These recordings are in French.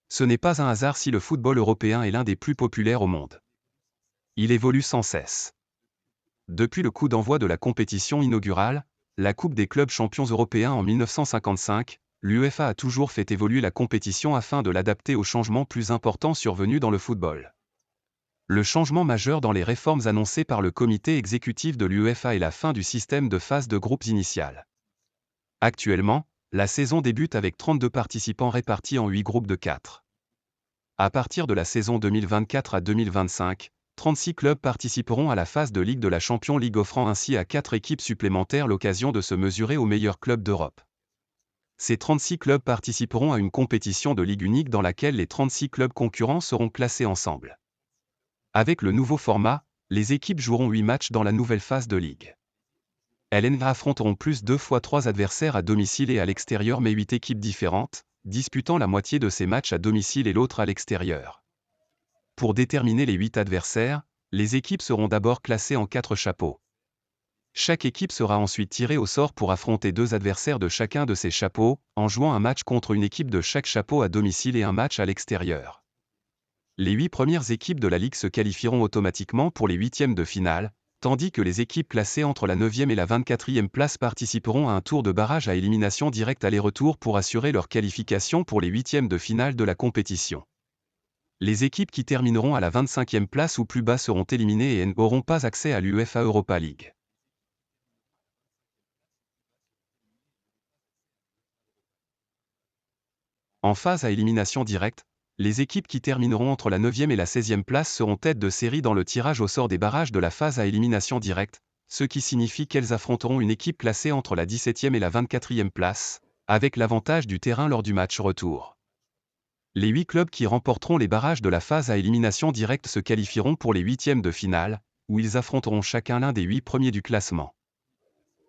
Ce n'est pas un hasard si le football européen est l'un des plus populaires au monde. Il évolue sans cesse. Depuis le coup d'envoi de la compétition inaugurale, la Coupe des clubs champions européens en 1955, l'UEFA a toujours fait évoluer la compétition afin de l'adapter aux changements plus importants survenus dans le football. Le changement majeur dans les réformes annoncées par le comité exécutif de l'UEFA est la fin du système de phase de groupes initial. Actuellement, la saison débute avec 32 participants répartis en 8 groupes de 4. À partir de la saison 2024 à 2025, 36 clubs participeront à la phase de Ligue de la Champions League, offrant ainsi à 4 équipes supplémentaires l'occasion de se mesurer aux meilleurs clubs d'Europe. Ces 36 clubs participeront à une compétition de ligue unique dans laquelle les 36 clubs concurrents seront classés ensemble. Avec le nouveau format, les équipes joueront 8 matchs dans la nouvelle phase de ligue. Elles affronteront plus 2 fois 3 adversaires à domicile et à l'extérieur, mais 8 équipes différentes, disputant la moitié de ces matchs à domicile et l'autre à l'extérieur. Pour déterminer les 8 adversaires, les équipes seront d'abord classées en 4 chapeaux. Chaque équipe sera ensuite tirée au sort pour affronter 2 adversaires de chacun de ces chapeaux, en jouant un match contre une équipe de chaque chapeau à domicile et un match à l'extérieur. Les 8 premières équipes de la Ligue se qualifieront automatiquement pour les huitièmes de finale, tandis que les équipes classées entre la 9e et la 24e place participeront à un tour de barrage à élimination directe aller-retour pour assurer leur qualification pour les huitièmes de finale de la compétition. Les équipes qui termineront à la 25e place ou plus bas seront éliminées et n'auront pas accès à l'UEFA Europa League. En phase à élimination directe, les équipes qui termineront entre la 9e et la 16e place seront têtes de série dans le tirage au sort des barrages de la phase à élimination directe, ce qui signifie qu'elles affronteront une équipe classée entre la 17e et la 24e place, avec l'avantage du terrain lors du match retour. Les 8 clubs qui remporteront les barrages de la phase à élimination directe se qualifieront pour les huitièmes de finale, où ils affronteront chacun l'un des 8 premiers du classement.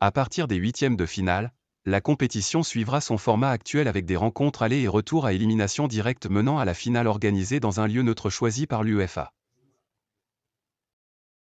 À partir des huitièmes de finale, la compétition suivra son format actuel avec des rencontres aller et retour à élimination directe menant à la finale organisée dans un lieu neutre choisi par l'UEFA.